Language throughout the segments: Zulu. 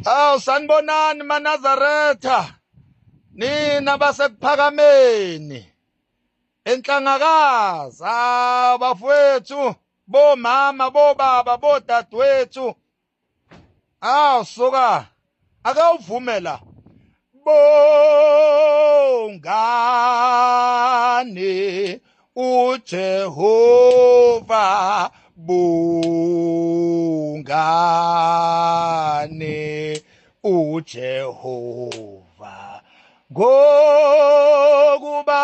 Aw sanibonani maNazaretha nina basekuphakameni enhlangakazi bafowethu bomama bobaba bodadewethu suka akawuvumela bongane uJehova bongane uJehova ngokuba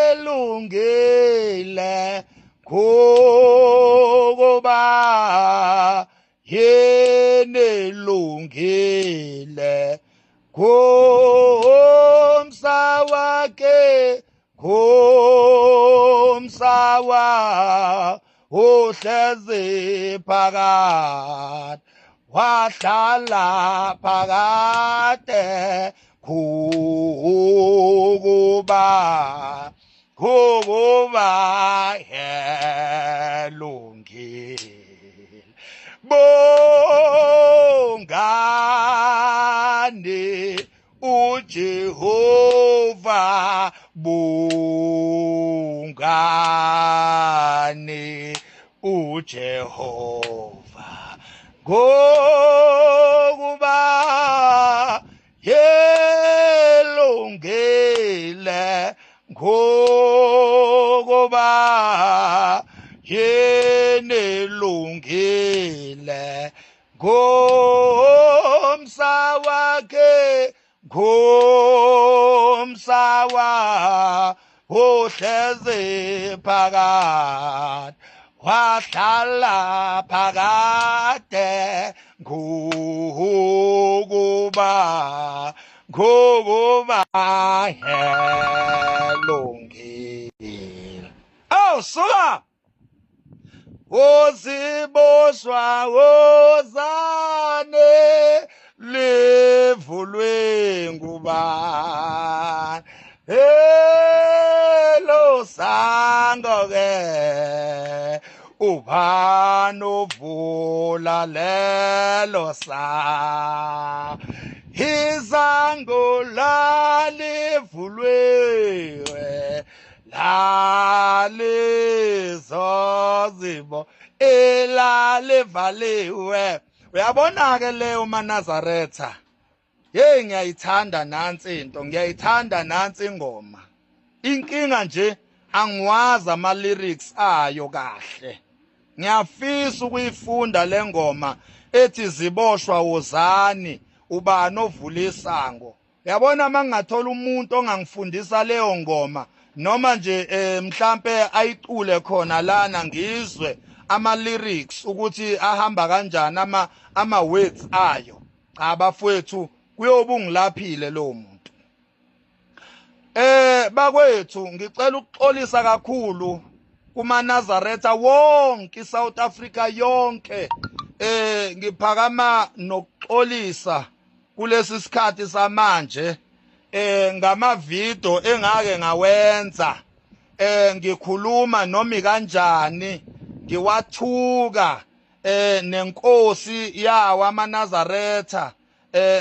elungile ngokuba yenelungile ngomsa wakhe ngomsawa uhlezi phakathi wahlala phakade kuba elungile bongane uJehova bongane uJehova ngokuba yelungile ngokuba yenelungile ngomsa wakhe ngomsawa uhlezi phakathi wahlala phakade ngokuba elungile. Suka uziboshwa wozane livulwe ngubani hello sango ke ubani uvula lelo sa izango lalivulwe lalizozibo elalivaliwe. Uyabona ke leyo maNazaretha, hey ngiyayithanda nansi into, ngiyayithanda nansi ingoma. Inkinga nje angiwazi ama lyrics ayo kahle. Ngiyafisa ukuyifunda le ngoma ethi ziboshwa wozani ubani ovula isango. Uyabona mangingathola umuntu ongangifundisa leyo ngoma noma nje mhlambe ayicule khona lana ngizwe ama lyrics ukuthi ahamba kanjani ama words ayo. Cha bafowethu kuyoba ungilaphile lo muntu. Bakwethu ngicela ukuxolisa kakhulu kumaNazaretha wonke iSouth Africa yonke. Ngiphakama nokuxolisa kulesi sikhathi samanje ngamavidiyo engake ngawenza ngikhuluma noma kanjani ngiwathuka nenkosi yawo amaNazaretha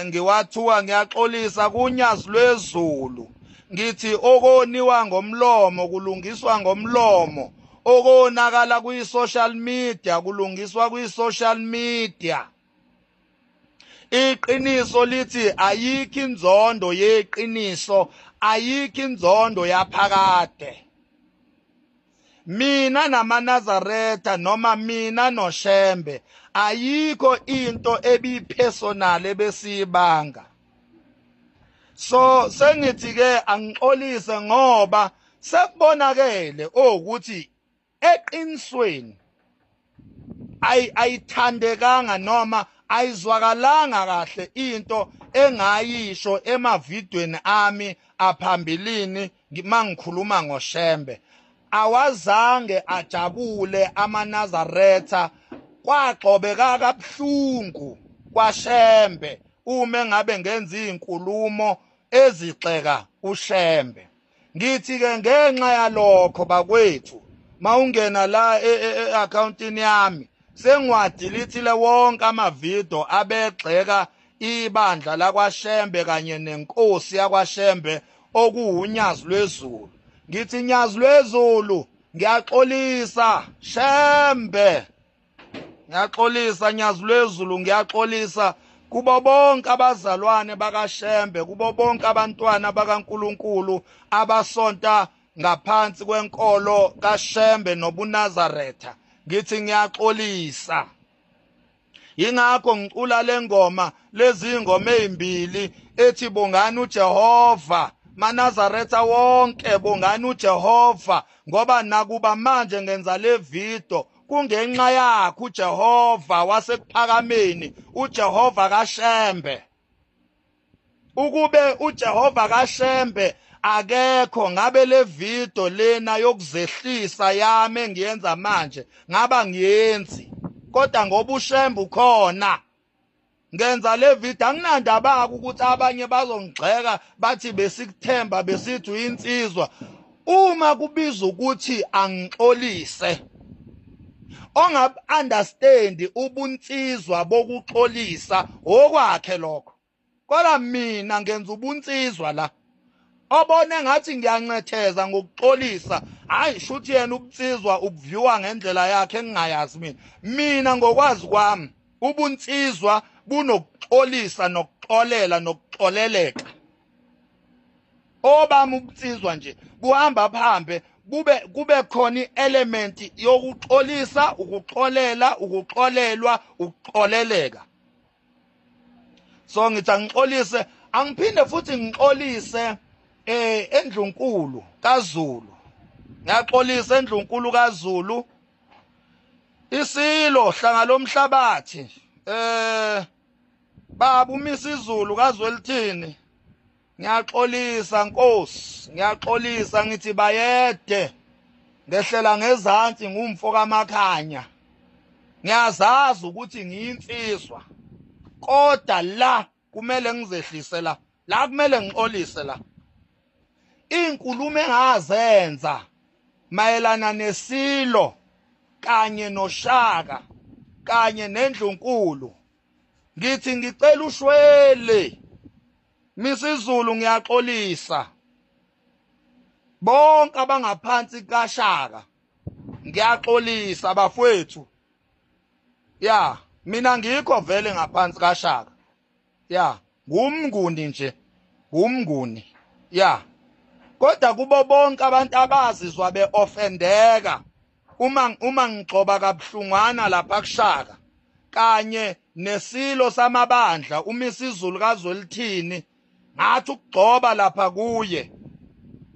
ngiwathuka ngiyaxolisa kunyazi lwezulu ngithi okoniwa ngomlomo kulungiswa ngomlomo okonakala kwi-social media kulungiswa kwi-social media. Iqiniso lithi ayikho inzondo yeqiniso, ayikho inzondo yaphakade. Mina namaNazaretha noma mina noShembe ayikho into ebipersonal ebesibanga. So sengithi ke angixolise ngoba sekubonakele ukuthi eqinisweni ayithandekanga noma ayizwakalanga kahle into engayisho emavidweni ami aphambilini mangikhuluma ngoShembe. Awazange ajabule amaNazaretha kwagxobeka kabuhlungu kwaShembe uma ngabe ngenza izinkulumo ezixeka uShembe. Ngithi ke ngenxa yalokho bakwethu mawungena la e-accountini yami sengiwadilithile wonke amavidiyo abegxeka ibandla lakwaShembe kanye nenkosi yakwaShembe okuwunyazi lwezulu. Ngithi nyazi lwezulu, ngiyaxolisa Shembe. Ngiyaxolisa nyazi lwezulu, ngiyaxolisa kubo bonke abazalwane bakaShembe, kubo bonke abantwana bakaNkulunkulu abasonta ngaphansi kwenkolo kaShembe nobuNazaretha. Ngithi ngiyaxolisa. Yingakho ngicula lengoma, lezi ingoma ezimbili ethi bongani uJehova, maNazaretha wonke bongani uJehova, ngoba nakuba manje ngenza le video kungenxa yakho uJehova wasekuphakameni, uJehova kaShembe. Ukube uJehova kaShembe akekho, ngabe le video lena yokuzehlisa yami engiyenza manje ngaba ngiyenzi. Kodwa ngoba uShembe ukhona ngenza le video. Anginandaba ukuthi abanye bazongigxeka bathi besikuthemba besithi uyinsizwa. Uma kubiza ukuthi angixolise, ongabu-understand ubunsizwa bokuxolisa okwakhe lokho, kodwa mina ngenza ubunsizwa la. Obone ngathi ngiyancetheza ngokuxolisa, hayi shuthi yena ubunsizwa ubuviwa ngendlela yakhe engingayazi mina. Mina ngokwazi kwami ubunsizwa bunokuxolisa nokuxolela nokuxoleleka. Obami ubunsizwa nje buhamba phambe kube khona i-element yokuxolisa, ukuxolela, ukuxolelwa, ukuxoleleka. So ngithi angixolise, angiphinde futhi ngixolise eNdlunkulu kaZulu. Ngiyaxolisa eNdlunkulu kaZulu, isilo hlanga lomhlabathi, baba umisa izulu kaZwelithini. Ngiyaxolisa Nkosi, ngiyaxolisa ngithi bayede, ngehlela ngezansi ngumfo kaMakhanya. Ngiyazazi ukuthi ngiyinsizwa, kodwa la kumele ngizehlise la kumele ngixolise la. Inkulumo engazenza mayelana nesilo kanye noShaka kanye neNdlunkulu, ngithi ngicela ushwele misa izulu, ngiyaxolisa bonke abangaphansi kaShaka, ngiyaxolisa bafowethu. Ya, mina ngikho vele ngaphansi kaShaka. Ya, ngumnguni nje, ngumnguni. Ya, kodwa kubo bonke abantu abazizwa beoffendeka uma ngixoba kabuhlungwana lapha kuShaka kanye nesilo samabandla umisa izulu kaZwelithini, ngathi ukugcoba lapha kuye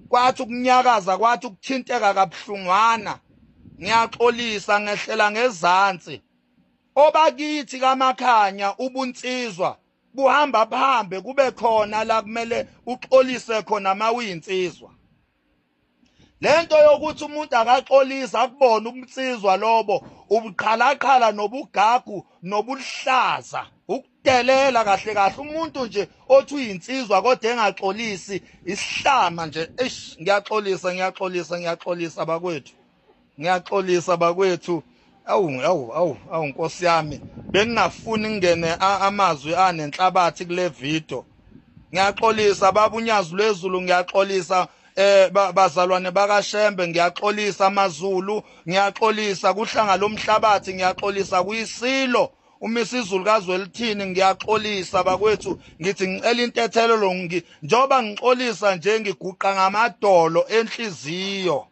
kwathi ukunyakaza, kwathi ukuthinteka kabuhlungwana. Ngiyaxolisa ngehlela ngezansi. Obakithi kaMakhanya ubunsizwa buhamba phambe, kube khona la kumele uxolise khona mawuyinsizwa. Lento yokuthi umuntu akaxolisa akubona ubunsizwa lobo, ubuqhalaqhala nobugagu nobuhlaza, ukudelela kahle kahle. Umuntu nje othi uyinsizwa kodwa engaxolisi isihlama nje. Ngiyaxolisa, ngiyaxolisa, ngiyaxolisa bakwethu, ngiyaxolisa bakwethu. Awu Nkosi yami, bengingafuni ngene amazwi anenhlabathi kule video. Ngiyaxolisa baba unyazi lwezulu, ngiyaxolisa bazalwane bakaShembe, ngiyaxolisa amaZulu, ngiyaxolisa kuhlanga lomhlabathi, ngiyaxolisa kuyisilo umisa izulu kaZwelithini, ngiyaxolisa bakwethu. Ngithi ngicela intethelelo, njoba ngixolisa nje ngiguqa ngamadolo enhliziyo,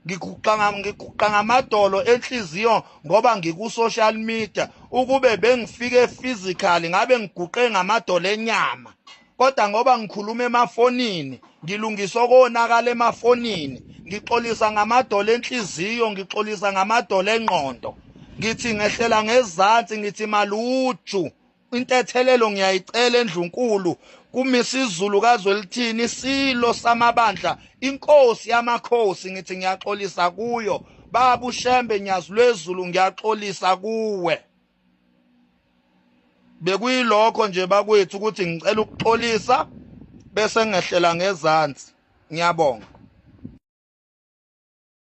ngiguqa ngamadolo enhliziyo ngoba ngiku-social media. Ukube bengifike physically ngabe ngiguqe ngamadolo enyama, kodwa ngoba ngikhuluma emafonini, ngilungisa okonakala emafonini, ngixolisa ngamadolo enhliziyo, ngixolisa ngamadolo engqondo. Ngithi ngehlela ngezansi, ngithi maluju intethelelo ngiyayicela eNdlunkulu kumisa izulu kaZwelithini, isilo samabandla, inkosi yamakhosi. Ngithi ngiyaxolisa kuyo baba uShembe, nyazi lwezulu, ngiyaxolisa kuwe. Bekuyilokho nje bakwethu ukuthi ngicela ukuxolisa bese ngehlela ngezansi. Ngiyabonga.